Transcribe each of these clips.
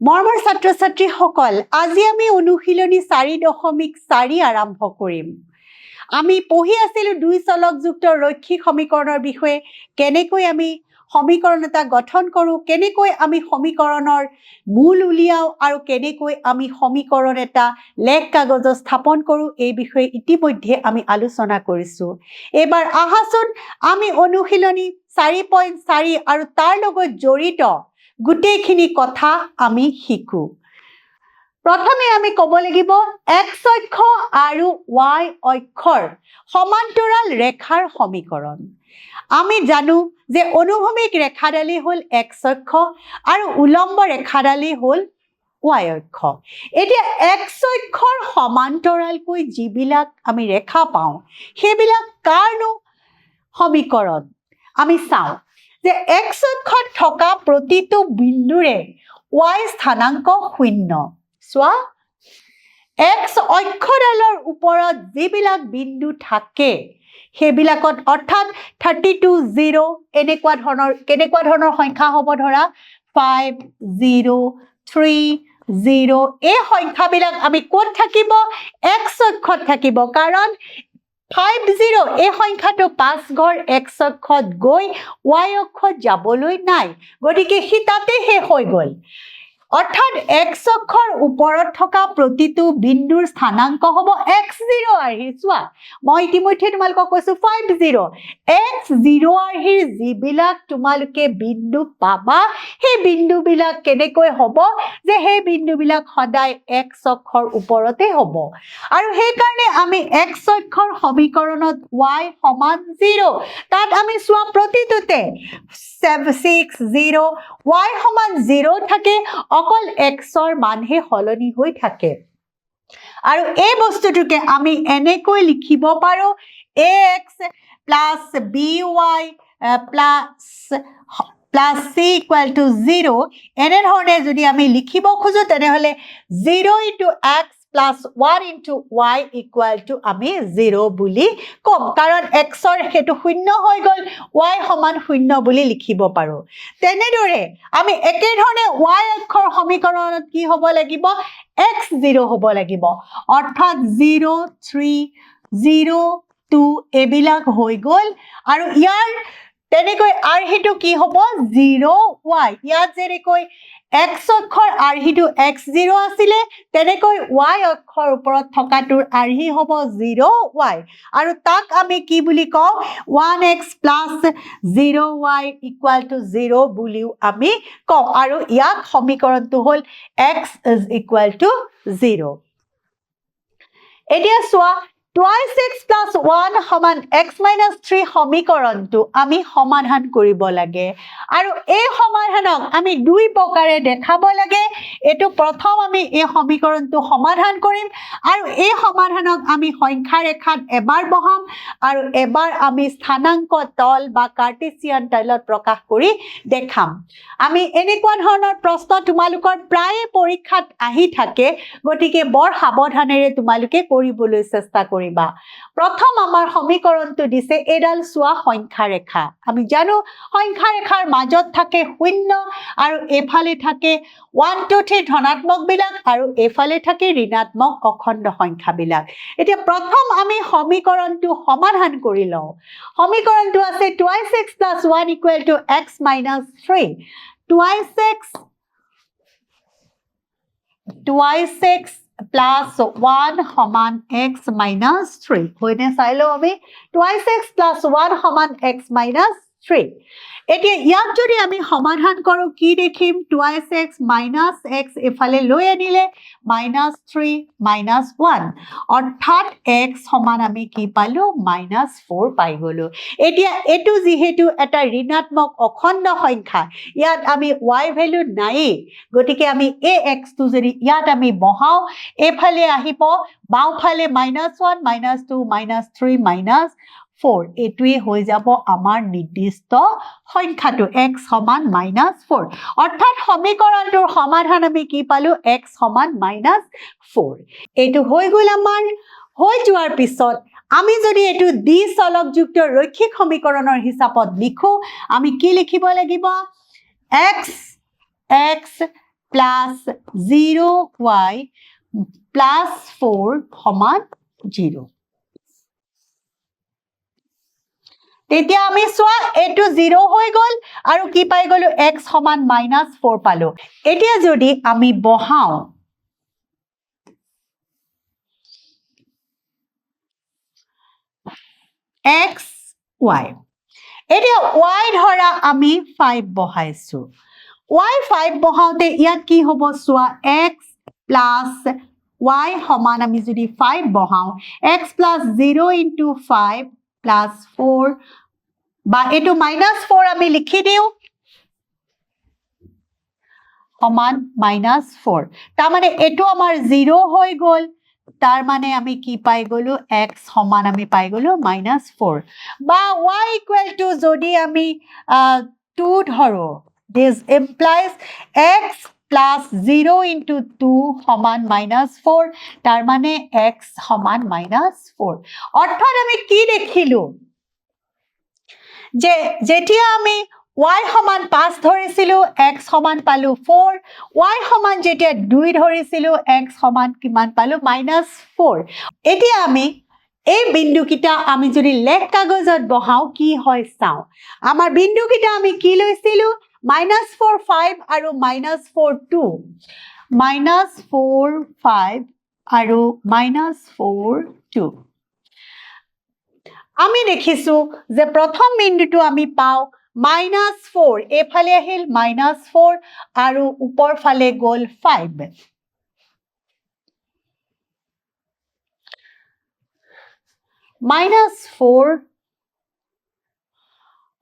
মৰমৰ ছাত্ৰ ছাত্ৰীসকল, আজি আমি অনুশীলনী 4.4 আৰম্ভ কৰিম। আমি পঢ়ি আছিলোঁ দুই চলকযুক্ত ৰৈখিক সমীকৰণৰ বিষয়ে, কেনেকৈ আমি সমীকৰণ এটা গঠন কৰোঁ, কেনেকৈ আমি সমীকৰণৰ মূল উলিয়াওঁ আৰু কেনেকৈ আমি সমীকৰণ এটা লেখ কাগজত স্থাপন কৰোঁ, এই বিষয়ে ইতিমধ্যে আমি আলোচনা কৰিছোঁ। এইবাৰ আহাচোন আমি অনুশীলনী 4.4 আৰু তাৰ লগত জড়িত গোটেইখিনি কথা আমি শিকো। প্ৰথমে আমি ক'ব লাগিব x অক্ষ আৰু y অক্ষৰ সমান্তৰাল ৰেখাৰ সমীকৰণ। আমি জানো যে অনুভূমিক ৰেখাডালেই হ'ল x অক্ষ আৰু উলম্ব ৰেখাডালেই হ'ল y অক্ষ। এতিয়া x অক্ষৰ সমান্তৰালকৈ যিবিলাক আমি ৰেখা পাওঁ, সেইবিলাক কাৰনো সমীকৰণ? আমি চাওঁ যে x অক্ষত থকা প্ৰতিটো বিন্দুৰে y স্থানাংক 0। চোৱা, x অক্ষডালৰ ওপৰত যিবিলাক বিন্দু থাকে সেইবিলাকত অৰ্থাৎ 32, 0 কেনেকুৱা ধৰণৰ সংখ্যা হ'ব? ধৰা 5, 0, 3, 0 এই সংখ্যাবিলাক আমি ক'ত থাকিব? x অক্ষত থাকিব, কাৰণ 5, 0 এই সংখ্যাটো 5 ঘৰ x অক্ষত গৈ y অক্ষত যাবলৈ নাই, গতিকে সি তাতে শেষ হৈ গ'ল। অৰ্থাৎ x অক্ষৰ ওপৰত থকা প্ৰতিটো বিন্দুৰ স্থানাংক হ'ব x0 আৰ্হি। চোৱা, মই ইতিমধ্যে তোমালোকক কৈছোঁ 5, 0 x0 আৰ্হিৰ যিবিলাক তোমালোকে বিন্দু পাবা, সেই বিন্দুবিলাক কেনেকৈ হ'ব? যে সেই বিন্দুবিলাক সদায় x অক্ষৰ ওপৰতে হ'ব। আৰু সেইকাৰণে আমি x অক্ষৰ সমীকৰণত y সমান 0, তাত আমি চোৱা প্ৰতিটোতে 6, 0 y সমান 0 থাকে, অকল xৰ মানহে সলনি হৈ থাকে। আৰু এই বস্তুটোকে আমি এনেকৈ লিখিব পাৰোঁ ax plus by plus c equal to 0। এনেধৰণে যদি আমি লিখিব খোজো তেনেহ'লে 0 into x plus 1 into y equal to আমি 0 বুলি ক'ম, কাৰণ xৰ সেইটো 0 হৈ গ'ল, y সমান 0 বুলি লিখিব পাৰোঁ। তেনেদৰে আমি একেধৰণে y অক্ষৰ সমীকৰণত কি হ'ব লাগিব? x0 হ'ব লাগিব, অৰ্থাৎ 0, 3, 0, 2 এইবিলাক হৈ গ'ল। আৰু ইয়াৰ তেনেকৈ আৰ্হিটো কি হ'ব? 0y। ইয়াত যেনেকৈ x অক্ষৰ আৰ্হিটো x0 আছিলে, তেনেকৈ y অক্ষৰ ওপৰত থকাটোৰ আৰ্হি হ'ব 0y। আৰু তাক আমি কি বুলি কওঁ? 1x plus 0y equal to 0 বুলিও আমি কওঁ, আৰু ইয়াক সমীকৰণটো হ'ল x is equal to 0। এতিয়া চোৱা, 2x plus 1 সমান x minus 3 সমীকৰণটো আমি সমাধান কৰিব লাগে, আৰু এই সমাধানক আমি দুই প্ৰকাৰে দেখাব লাগে। এইটো প্ৰথম আমি এই সমীকৰণটো সমাধান কৰিম, আৰু এই সমাধানক আমি সংখ্যা ৰেখাত এবাৰ বহাম আৰু এবাৰ আমি স্থানাংক তল বা কাৰ্টেছিয়ান তলত প্ৰকাশ কৰি দেখাম। আমি এনেকুৱা ধৰণৰ প্ৰশ্ন তোমালোকৰ প্ৰায়ে পৰীক্ষাত আহি থাকে, গতিকে বৰ সাৱধানেৰে তোমালোকে কৰিবলৈ চেষ্টা কৰিবা। প্ৰথম আমাৰ সমীকৰণটো দিছে, এডাল চোৱা সংখ্যা ৰেখা। আমি জানো সংখ্যা ৰেখাৰ মাজত থাকে 0 আৰু এফালে থাকে 1, 2, 3 ধনাত্মক বিলাক আৰু এফালে থাকে ঋণাত্মক অখণ্ড সংখ্যাবিলাক। এতিয়া প্ৰথম আমি সমীকৰণটো সমাধান কৰি লওঁ। সমীকৰণটো আছে 2x plus 1 equal to x minus 3। 2x plus 1 সমান x minus 3 হয়নে? চাই লওঁ আমি। 2x plus 1 সমান x minus 3। এতিয়া ইয়াক যদি আমি সমাধান কৰোঁ কি দেখিম? 2x minus x এফালে লৈ আনিলে -3 -1, অৰ্থাৎ x সমান আমি কি পালোঁ? -4 পাই গ'লোঁ। এতিয়া এইটো যিহেতু এটা ঋণাত্মক অখণ্ড সংখ্যা, ইয়াত আমি y ভেলু নায়েই, গতিকে আমি এই xটো যদি ইয়াত আমি বহাওঁ, এইফালে আহিব বাওঁফালে -1, -2, -3, -4, এইটোৱে হৈ যাব আমাৰ নিৰ্দিষ্ট সংখ্যাটো x সমান -4। অৰ্থাৎ সমীকৰণটোৰ সমাধান আমি কি পালোঁ? x সমান -4। এইটো হৈ গ'ল আমাৰ। হৈ যোৱাৰ পিছত আমি যদি এইটো দ্বি চলকযুক্ত ৰৈখিক সমীকৰণৰ হিচাপত লিখোঁ, আমি কি লিখিব লাগিব? x প্লাছ 0y প্লাছ 4 সমান 0। তেতিয়া আমি চোৱা এইটো 0 হৈ গ'ল আৰু কি পাই গ'লো x সমান -4 পালো। এতিয়া যদি আমি বহাও x y, এতিয়া y ধৰা আমি 5 বহাইছো। y 5 বহাওতে ইয়াত কি হ'ব চোৱা x প্লাছ y সমান আমি যদি 5 বহাও x প্লাছ 0 ইনটু 5 প্লাছ 4 বা এইটো -4 আমি লিখি দিওঁ সমান -4। তাৰমানে এইটো আমাৰ 0 হৈ গ'ল, তাৰ মানে আমি কি পাই গ'লো x সমান আমি পাই গ'লো -4 বা y ইকুৱেল টু যদি আমি 2 ধৰো, this implies x plus 0 into 2 সমান -4, তাৰ মানে x সমান -4। অৰ্থাৎ আমি কি দেখিলো যে যেতিয়া আমি y সমান 5 ধৰিছিলো x সমান পালো 4, y সমান যেতিয়া 2 ধৰিছিলো x সমান কিমান পালো -4। এতিয়া আমি এই বিন্দুকিটা আমি যদি লেখ কাগজত বহাও কি হয় চাওঁ। আমাৰ বিন্দুকিটা আমি কি লৈছিলো -4 5 আৰু -4 2, -4 5 আৰু -4 2। আমি দেখিছো যে প্ৰথম বিন্দুটো আমি পাওঁ -4, এইফালে আহিল -4 আৰু ওপৰ ফালে গ'ল 5। -4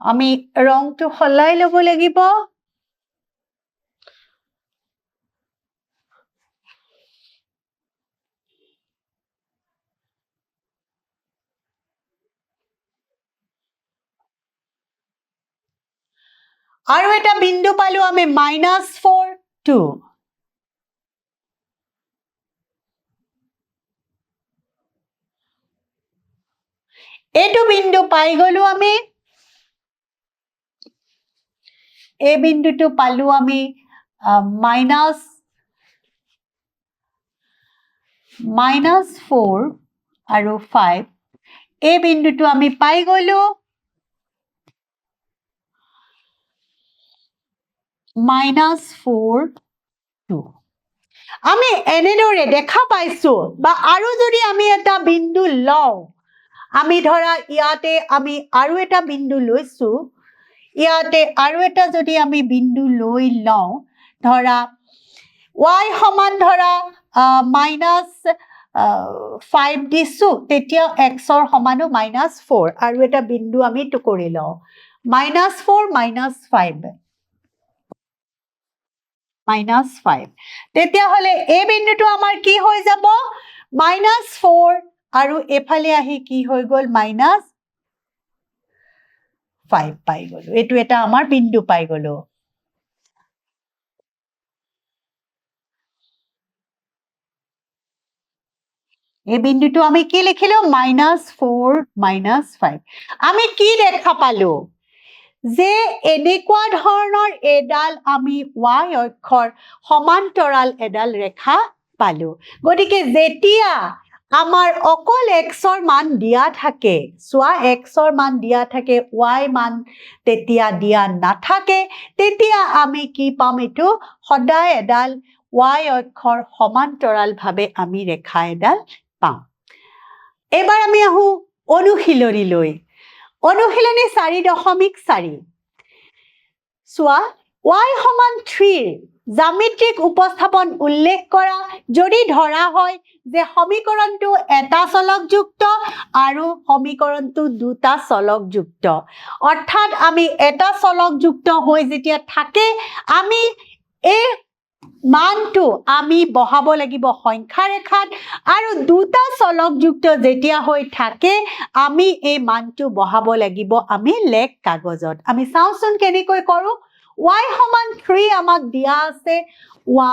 আমি ৰংটো সলাই ল'ব লাগিব। আৰু এটা বিন্দু পালো আমি -4 2। এইটো বিন্দু পাই গলো আমি, এই বিন্দুটো পালো আমি -4 আৰু 5, এই বিন্দুটো আমি পাই গলো -4 2। আমি এনেদৰে দেখা পাইছো বা আৰু যদি আমি এটা বিন্দু লওঁ, আমি ধৰা ইয়াতে আমি আৰু এটা বিন্দু লৈছো, ইয়াতে আৰু এটা যদি আমি বিন্দু লৈ লওঁ, ধৰা y সমান ধৰা -5 দিছো, তেতিয়া x ৰ সমানো -4 আৰু এটা বিন্দু আমি ইটো কৰি লওঁ -4 -5, তেতিয়াহ'লে এই বিন্দুটো আমাৰ কি হৈ যাব -4 আৰু এফালে আহি কি হৈ গ'ল -5 পাই গলো। এইটো এটা আমাৰ বিন্দু পাই গলো। এই বিন্দুটো আমি কি লিখিলো -4 -5। আমি কি দেখা পালো যে এনেকুৱা ধৰণৰ এডাল আমি y অক্ষৰ সমান্তৰাল এডাল ৰেখা পালো। গতিকে যেতিয়া আমাৰ অকল x ৰ মান দিয়া থাকে, চোৱা x ৰ মান দিয়া থাকে, y মান তেতিয়া দিয়া নাথাকে, তেতিয়া আমি কি পাম, এইটো সদায় এডাল y অক্ষৰ সমান্তৰাল ভাৱে আমি ৰেখা এডাল পাম। এবাৰ আমি আহো অনুশীলনীলৈ। অনুশীলনী 4.4, চোৱা y সমান 3 জ্যামিতিক উপস্থাপন উল্লেখ কৰা যদি ধৰা হয় যে সমীকৰণটো এটা চলকযুক্ত আৰু সমীকৰণটো দুটা চলকযুক্ত। অৰ্থাৎ আমি এটা চলকযুক্ত হৈ যেতিয়া থাকে, আমি এই মানটো আমি বহাব লাগিব সংখ্যা ৰেখাত, আৰু দুটা চলকযুক্ত যেতিয়া হৈ থাকে আমি এই মানটো বহাব লাগিব আমি লেখ কাগজত। আমি চাওচোন কেনেকৈ কৰো। y সমান 3 আমাক দিয়া আছে,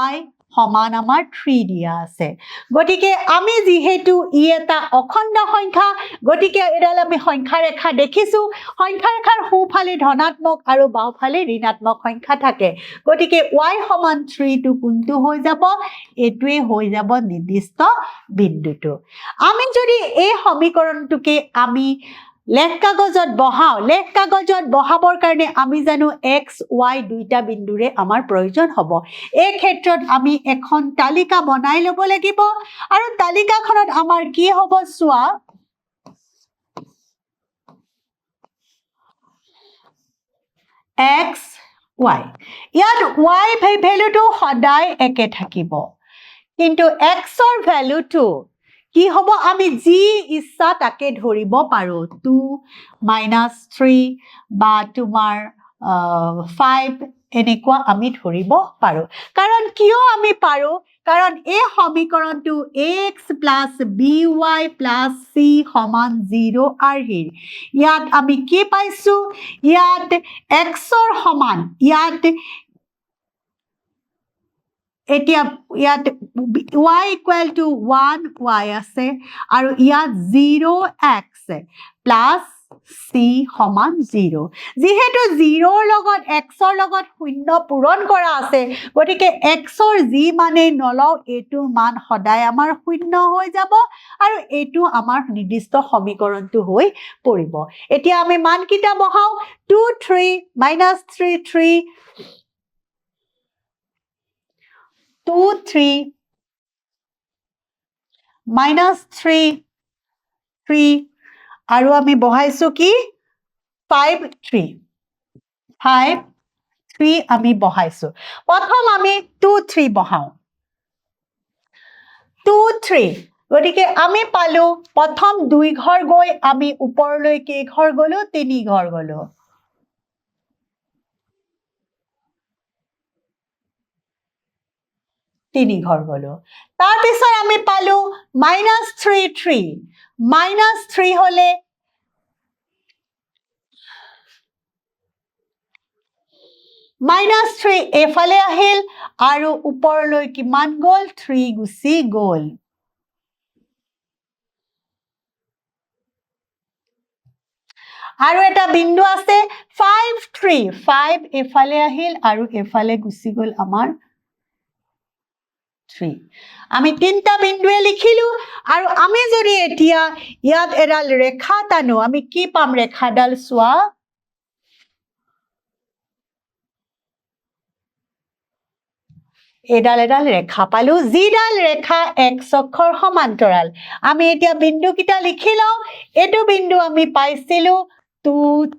y সমান আমাৰ 3 দিয়া আছে গতিকে আমি যেহেতু ই এটা অখণ্ড সংখ্যা গতিকে এডাল আমি সংখ্যা ৰেখা দেখিছো সংখ্যা ৰেখাৰ সোঁফালে ধনাত্মক আৰু বাওঁফালে ঋণাত্মক সংখ্যা থাকে গতিকে y সমান 3 টো কোনটো হৈ যাব এটোৱে হৈ যাব নিৰ্দিষ্ট বিন্দুটো আমি যদি এই সমীকৰণটোকে আমি লেখ কাগজত বহাবৰ কাৰণে আমি জানো x y দুইটা বিন্দুৰে আমাৰ প্ৰয়োজন হ'ব এই ক্ষেত্ৰত আমি এখন তালিকা বনাই ল'ব লাগিব আৰু তালিকাখনত আমাৰ কি হ'ব চোৱা x y ইয়াত y ভ্যালুটো সদায় একে থাকিব কিন্তু x ৰ ভ্যালুটো কি হ'ব আমি যি ইচ্ছা তাকে ধৰিব পাৰো 2 -3 বা তোমাৰ 5 এনেকুৱা আমি ধৰিব পাৰো কাৰণ কিয় আমি পাৰো কাৰণ এই সমীকৰণটো x + by + c = 0 আৰ্হিৰ ইয়াত আমি কি পাইছো ইয়াত x ৰ সমান ইয়াত এতিয়া ইয়াত y = 1 y আছে আৰু ইয়াত 0x + c = 0 যেহেতু 0 ৰ লগত x ৰ লগত শূন্য পূৰণ কৰা আছে গতিকে x ৰ যি মানে নলও এটোৰ মান সদায় আমাৰ শূন্য হৈ যাব আৰু এটো আমাৰ নিৰ্দিষ্ট সমীকৰণটো হৈ পৰিব এতিয়া আমি মানকিটা বহাও 2 3 -3 3 2 3 -3 3 আৰু আমি বহাইছো কি 5 3 5 3 আমি বহাইছো প্ৰথম আমি 2 3 বহাও 2 3 গতিকে আমি পালো প্ৰথম 2 ঘৰ গৈ আমি ওপৰলৈ কেই ঘৰ গলো 3 ঘৰ গলো তিনি ঘৰ গলো তাৰ পিছত আমি পালো -3 3 -3 হলে -3 এফালে আহিল আৰু ওপৰলৈ কিমান গল 3 গুচি গল আৰু এটা বিন্দু আছে 5 3 5 এফালে আহিল আৰু এফালে গুচি গল আমাৰ 3 আমি তিনটা বিন্দুৱে লিখিলো আৰু আমি যদি এতিয়া ইয়াত এডাল ৰেখা টানো আমি কি পাম ৰেখাডাল চোৱা এডাল ৰেখা পালো যিডাল ৰেখা x অক্ষৰ সমান্তৰাল আমি এতিয়া বিন্দু কিটা লিখি লও এটো বিন্দু আমি পাইছিলো 2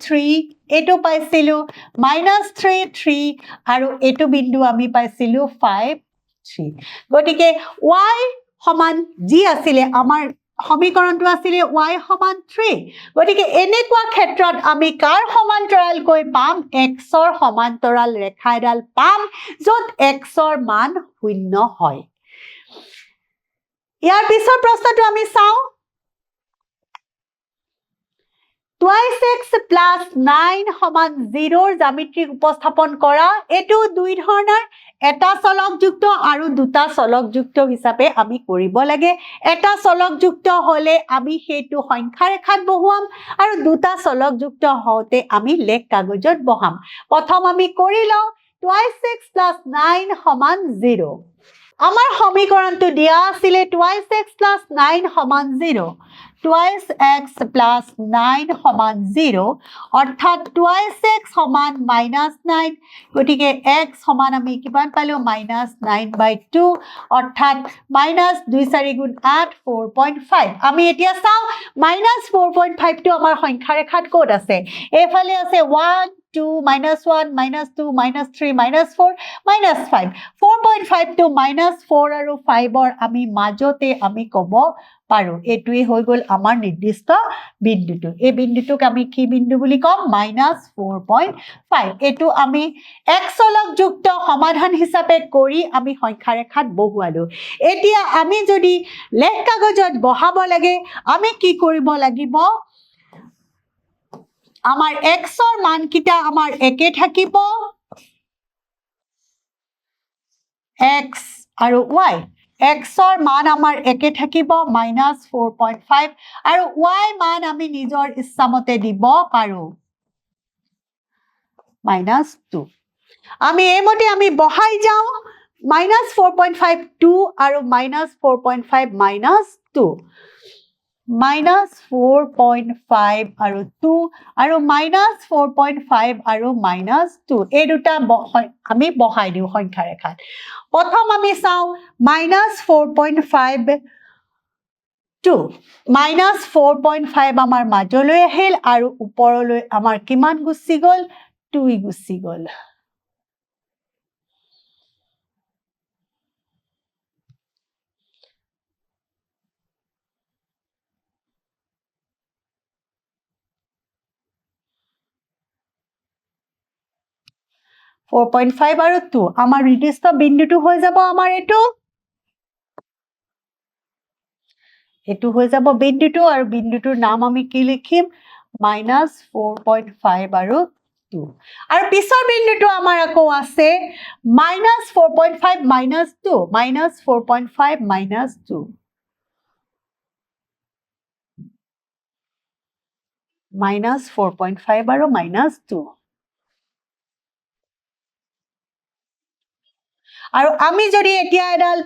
3 এটো পাইছিলো -3 3 আৰু এটো বিন্দু আমি পাইছিলো 5 3 গতিকে y সমান যি আছিল আমাৰ সমীকৰণটো আছিল y সমান 3 গতিকে এনেকুৱা ক্ষেত্ৰত আমি কাৰ সমান্তৰাল কৈ পাম x ৰ সমান্তৰাল ৰেখা এডাল পাম যত x ৰ মান 0 হয় ইয়াৰ পিছৰ প্ৰশ্নটো আমি চাও 2x + 9 = 0 জ্যামিতিক উপস্থাপন কৰা এটো দুই ধৰণৰ এটা চলকযুক্ত আৰু দুটা চলকযুক্ত হিচাপে আমি কৰিব লাগে এটা চলকযুক্ত হলে আমি হেতু সংখ্যা ৰেখাত বহুৱাম আৰু দুটা চলকযুক্ত হওতে আমি লেখ কাগজত বহাম প্ৰথম আমি কৰি লও 2x + 9 = 0 আমাৰ সমীকৰণটো দিয়া আছিল 2x + 9 = 0 2x + 9 = 0 অৰ্থাৎ 2x সমান -9 গতিকে x সমান আমি কিমান পালো -9/2 অৰ্থাৎ -2 4 গুণ 8 4.5 আমি এতিয়া চাও -4.5 টো আমাৰ সংখ্যা ৰেখাত ক'ত আছে এফালে আছে 1 2 -1 -2 -3 -4 -5 4.5 to -4 আৰু 5 ৰ আমি মাজতে আমি কব পাৰো এটোই হৈ গল আমাৰ নিৰ্দিষ্ট বিন্দুটো এই বিন্দুটোক আমি কি বিন্দু বুলি কম -4.5 এটো আমি এক চলকযুক্ত সমাধান হিচাপে কৰি আমি সংখ্যা ৰেখাত বহুৱালো এতিয়া আমি যদি লেখ কাগজত বহাব লাগে আমি কি কৰিব লাগিব আমাৰ x ৰ মানকিটা আমাৰ একে থাকিব x আৰু y xৰ মান আমাৰ একে থাকিব -4.5 আৰু y মান আমি নিজৰ ইচ্ছামতে দিব পাৰো -2 আমি এইমতে আমি বহাই যাওঁ -4.5 2 আৰু -4.5 -2 -4.5 আৰু 2 আৰু -4.5 আৰু -2 এই দুটা আমি বহাই দিওঁ সংখ্যা ৰেখাত প্ৰথম আমি চাওঁ -4.5 2 -4.5 আমাৰ মাজলৈ আহিল আৰু ওপৰলৈ আমাৰ কিমান গুচি গ'ল 2 গুচি গ'ল (4.5) আৰু 2 আমাৰ নিৰ্দিষ্ট বিন্দুটো হৈ যাব আমাৰ এইটো হৈ যাব বিন্দুটো আৰু বিন্দুটোৰ নাম আমি কি লিখিম -4.5 আৰু 2 আৰু পিছৰ বিন্দুটো আমাৰ আকৌ আছে -4.5 -2 -4.5 -2 -4.5 আৰু -2 আৰু আমি যদি এতিয়া এডাল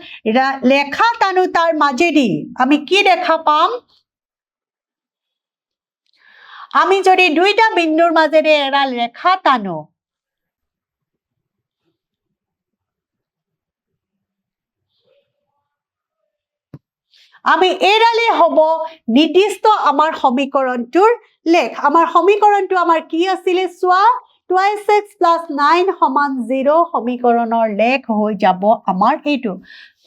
লেখা টানো তাৰ মাজেদি আমি কি দেখা পাম আমি যদি দুইটা বিন্দুৰ মাজেৰে এডাল ৰেখা টানো আমি এডালে হ'ব নিৰ্দিষ্ট আমাৰ সমীকৰণটোৰ লেখ আমাৰ সমীকৰণটো আমাৰ কি আছিল চোৱা 2x + 9 = 0 সমীকৰণৰ লেখ হৈ যাব আমাৰ এইটো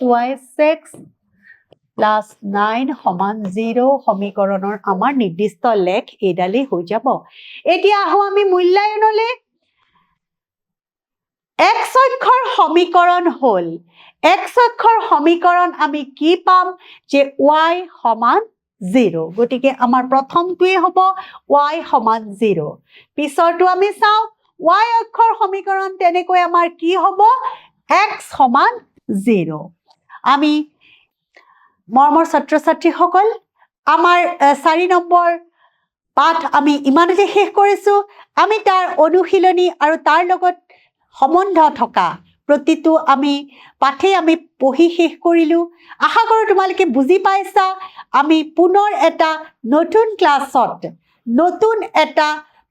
2x + 9 = 0 সমীকৰণৰ আমাৰ নিৰ্দিষ্ট লেখ এডালেই হৈ যাব এতিয়া আহো আমি মূল্যায়নলৈ x অক্ষৰ সমীকৰণ হল x অক্ষৰ সমীকৰণ আমি কি পাম যে y = 0 গতিকে আমাৰ প্ৰথমটোৱে হ'ব y = 0 পিছৰটো আমি চাওঁ y অক্ষৰ সমীকৰণ তেনেকৈ আমাৰ কি হ'ব x = 0 আমি মৰমৰ ছাত্ৰ-ছাত্ৰীসকল আমাৰ 4 নম্বৰ পাঠ আমি ইমানতে শেষ কৰিছো আমি তাৰ অনুশীলনী আৰু তাৰ লগত সম্বন্ধ থকা প্ৰতিটো আমি পাঠেই আমি পঢ়ি শেষ কৰিলো আশা কৰোঁ তোমালোকে বুজি পাইছা আমি পুনৰ এটা নতুন ক্লাছত নতুন এটা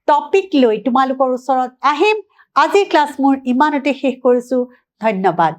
টপিক লৈ তোমালোকৰ ওচৰত আহিম আজি ক্লাছ মোৰ ইমানতে শেষ কৰিছো ধন্যবাদ